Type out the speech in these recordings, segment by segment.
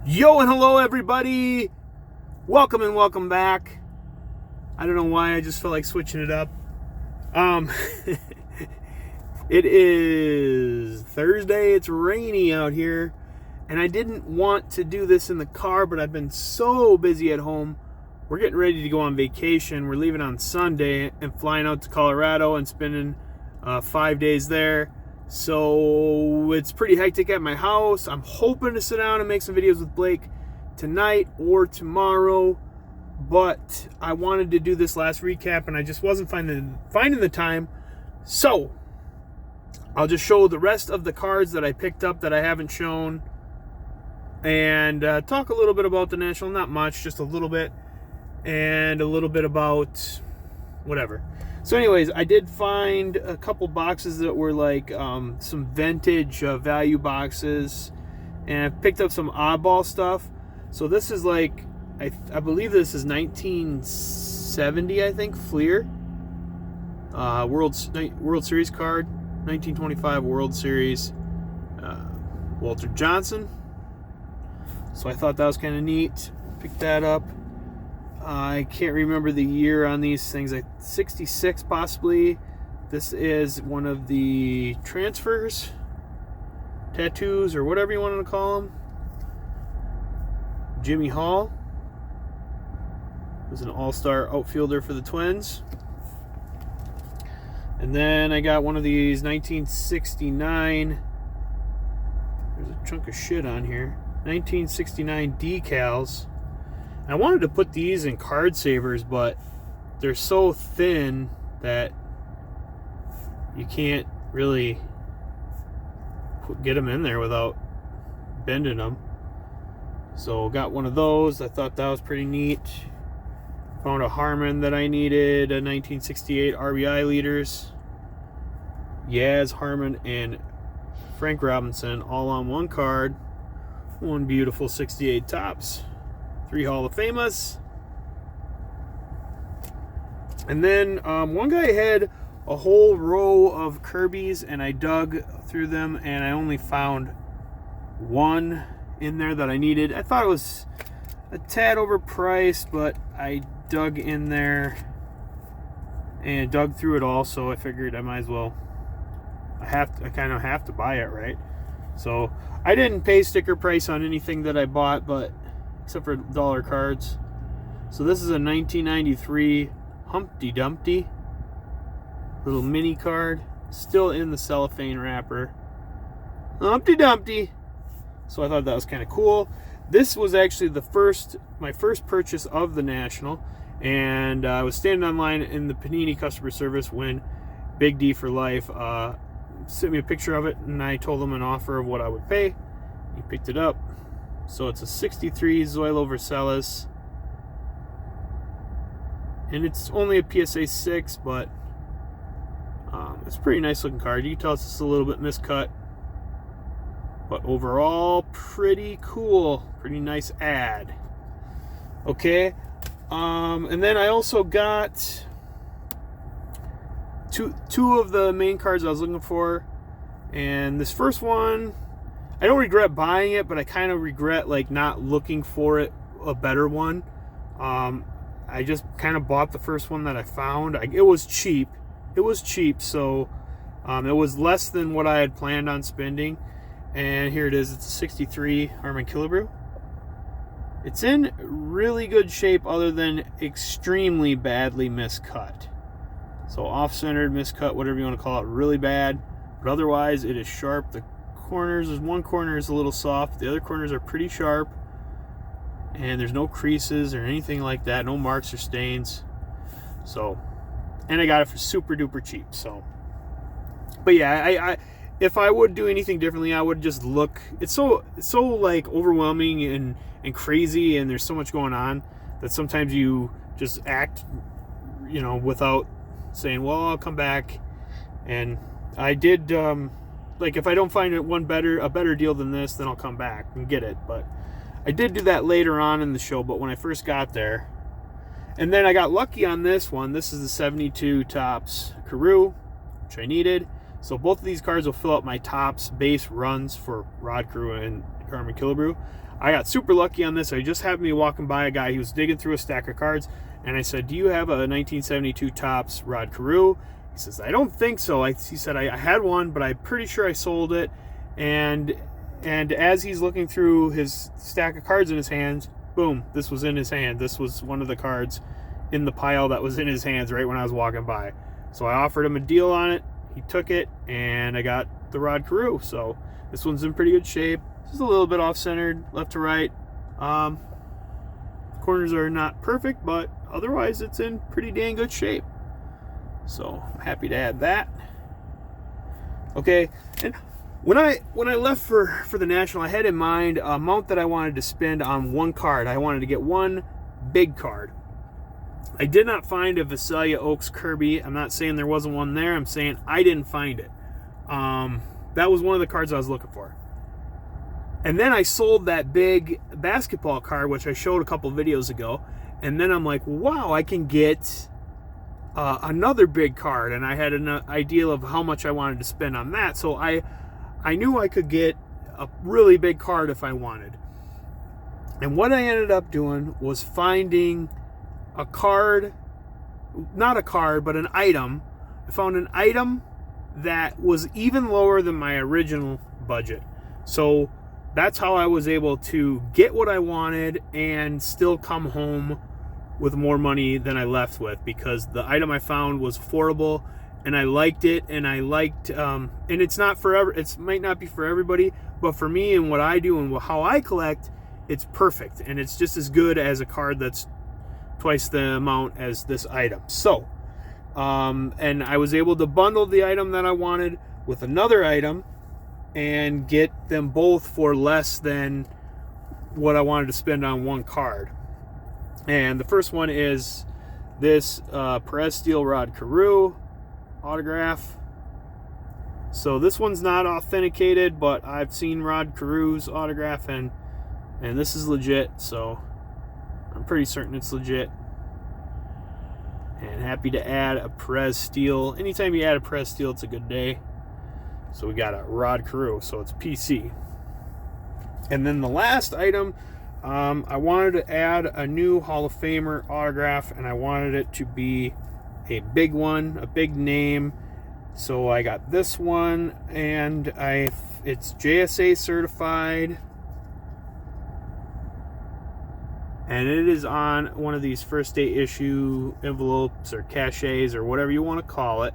Yo and hello everybody, welcome and welcome back. I don't know why, I just feel like switching it up. It is Thursday, it's rainy out here, and I didn't want to do this in the car, but I've been so busy at home. We're getting ready to go on vacation. We're leaving on Sunday and flying out to Colorado and spending 5 days there. So it's pretty hectic at my house. I'm hoping to sit down and make some videos with Blake tonight or tomorrow, but I wanted to do this last recap and I just wasn't finding the time. So I'll just show the rest of the cards that I picked up that I haven't shown, and talk a little bit about the National. Not much, just a little bit, and a little bit about whatever. So anyways, I did find a couple boxes that were like some vintage value boxes, and I picked up some oddball stuff. So this is like, I believe this is 1970, I think, Fleer. World Series card, 1925 World Series, Walter Johnson. So I thought that was kind of neat. Picked that up. I can't remember the year on these things. 66 possibly. This is one of the transfers, tattoos, or whatever you want to call them. Jimmy Hall was an all-star outfielder for the Twins. And then I got one of these 1969. There's a chunk of shit on here. 1969 Decals. I wanted to put these in card savers, but they're so thin that you can't really get them in there without bending them. So got one of those. I thought that was pretty neat. Found a Harmon that I needed, a 1968 RBI leaders. Yaz, Harmon, and Frank Robinson all on one card. One beautiful 68 tops. 3 Hall of Famers. And then one guy had a whole row of Kirby's, and I dug through them and I only found one in there that I needed. I thought it was a tad overpriced, but I dug in there and dug through it all, so I figured I might as well. I kind of have to buy it, right? So I didn't pay sticker price on anything that I bought, but except for dollar cards. So this is a 1993 Humpty Dumpty little mini card, still in the cellophane wrapper. Humpty Dumpty. So I thought that was kind of cool. This was actually my first purchase of the National, and I was standing online in the Panini customer service when Big D for Life sent me a picture of it, and I told him an offer of what I would pay. He picked it up. So it's a 63 Zoilo Versailles, and it's only a PSA 6, but it's a pretty nice looking card. You can tell it's just a little bit miscut, but overall pretty cool, pretty nice ad. Okay, and then I also got two of the main cards I was looking for, and this first one, I don't regret buying it, but I kind of regret like not looking for a better one. I just kind of bought the first one that I found. It was cheap. So it was less than what I had planned on spending. And here it is. It's a 63 Harmon Killebrew. It's in really good shape, other than extremely badly miscut. So off-centered, miscut, whatever you want to call it, really bad. But otherwise, it is sharp. The corners, there's one corner is a little soft, the other corners are pretty sharp, and there's no creases or anything like that, no marks or stains. So, and I got it for super duper cheap. So, but yeah, I if I would do anything differently, I would just look. It's so like overwhelming and crazy, and there's so much going on that sometimes you just act, without saying, well, I'll come back. And I did. Like, if I don't find a better deal than this, then I'll come back and get it. But I did do that later on in the show, but when I first got there. And then I got lucky on this one. This is the 72 Topps Carew, which I needed. So both of these cards will fill up my Topps base runs for Rod Carew and Carmen Killebrew. I got super lucky on this. I just happened to be walking by a guy. He was digging through a stack of cards, and I said, do you have a 1972 Topps Rod Carew? He says, I don't think so. He said, I had one, but I'm pretty sure I sold it. And as he's looking through his stack of cards in his hands, boom, this was in his hand. This was one of the cards in the pile that was in his hands right when I was walking by. So I offered him a deal on it. He took it, and I got the Rod Carew. So this one's in pretty good shape. Just a little bit off-centered, left to right. Corners are not perfect, but otherwise it's in pretty dang good shape. So I'm happy to add that. Okay, and when I left for the National, I had in mind a amount that I wanted to spend on one card. I wanted to get one big card. I did not find a Visalia Oaks Kirby. I'm not saying there wasn't one there. I'm saying I didn't find it. That was one of the cards I was looking for. And then I sold that big basketball card, which I showed a couple videos ago. And then I'm like, wow, I can get another big card. And I had an idea of how much I wanted to spend on that. So I knew I could get a really big card if I wanted. And what I ended up doing was finding a card, not a card, but an item. I found an item that was even lower than my original budget. So that's how I was able to get what I wanted and still come home with more money than I left with, because the item I found was affordable and I liked it, and and it's not forever. It might not be for everybody, but for me and what I do and how I collect, it's perfect, and it's just as good as a card that's twice the amount as this item. So, and I was able to bundle the item that I wanted with another item and get them both for less than what I wanted to spend on one card. And the first one is this Perez Steel Rod Carew autograph. So this one's not authenticated, but I've seen Rod Carew's autograph, and this is legit, so I'm pretty certain it's legit. And happy to add a Perez Steel. Anytime you add a Perez Steel, it's a good day. So we got a Rod Carew, so it's PC. And then the last item, I wanted to add a new Hall of Famer autograph, and I wanted it to be a big one, a big name. So I got this one, and it's JSA certified. And it is on one of these first day issue envelopes or cachets or whatever you want to call it.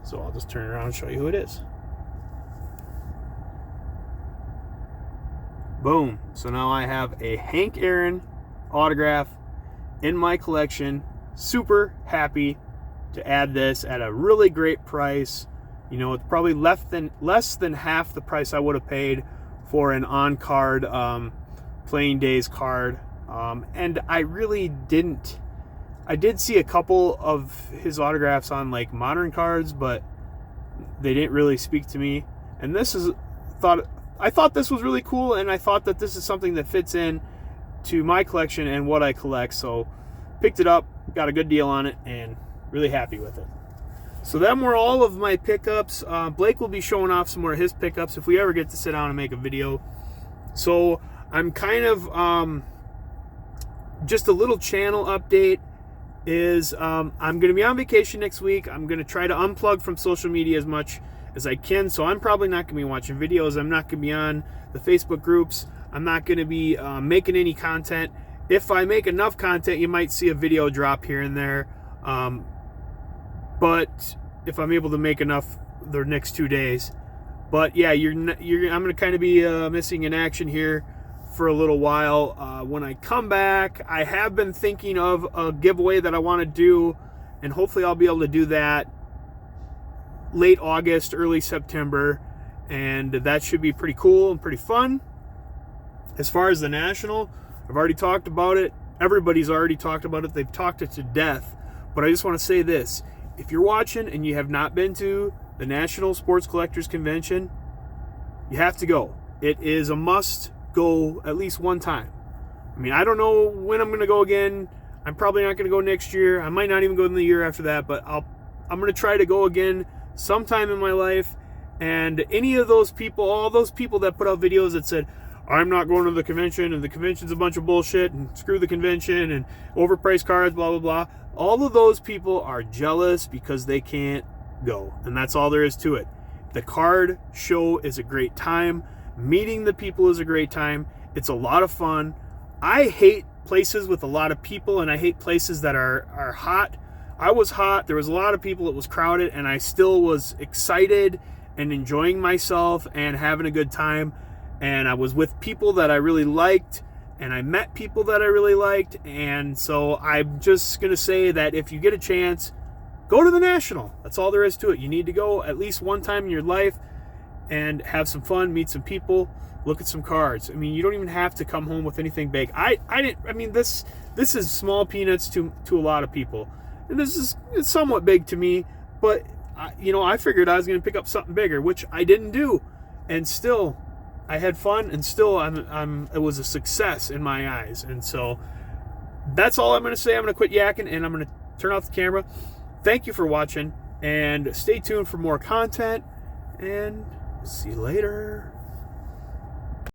So I'll just turn around and show you who it is. Boom. So now I have a Hank Aaron autograph in my collection. Super happy to add this at a really great price. You know, it's probably less than half the price I would have paid for an on-card playing days card. And I really didn't. I did see a couple of his autographs on like modern cards, but they didn't really speak to me. And I thought this was really cool, and I thought that this is something that fits in to my collection and what I collect. So picked it up, got a good deal on it, and really happy with it. So them were all of my pickups. Blake will be showing off some more of his pickups if we ever get to sit down and make a video. So I'm kind of just a little channel update is I'm going to be on vacation next week. I'm going to try to unplug from social media as much as I can. So I'm probably not going to be watching videos. I'm not going to be on the Facebook groups. I'm not going to be making any content. If I make enough content, you might see a video drop here and there. But if I'm able to make enough the next 2 days. But yeah, I'm going to kind of be missing in action here for a little while. When I come back, I have been thinking of a giveaway that I want to do, and hopefully I'll be able to do that late August, early September, and that should be pretty cool and pretty fun. As far as the National, I've already talked about it. Everybody's already talked about it. They've talked it to death. But I just want to say this. If you're watching and you have not been to the National Sports Collectors Convention, you have to go. It is a must go at least one time. I mean, I don't know when I'm going to go again. I'm probably not going to go next year. I might not even go in the year after that, but I'm going to try to go again sometime in my life. And any of those people, all those people that put out videos that said, I'm not going to the convention, and the convention's a bunch of bullshit, and screw the convention, and overpriced cards, blah, blah, blah. All of those people are jealous because they can't go. And that's all there is to it. The card show is a great time. Meeting the people is a great time. It's a lot of fun. I hate places with a lot of people, and I hate places that are hot. I was hot. There was a lot of people. It was crowded, and I still was excited and enjoying myself and having a good time. And I was with people that I really liked, and I met people that I really liked. And so I'm just going to say that if you get a chance, go to the National. That's all there is to it. You need to go at least one time in your life and have some fun, meet some people, look at some cards. I mean, you don't even have to come home with anything big. This is small peanuts to a lot of people. And this is somewhat big to me, but I figured I was going to pick up something bigger, which I didn't do. And still, I had fun, and still it was a success in my eyes. And so that's all I'm going to say. I'm going to quit yakking, and I'm going to turn off the camera. Thank you for watching, and stay tuned for more content, and see you later.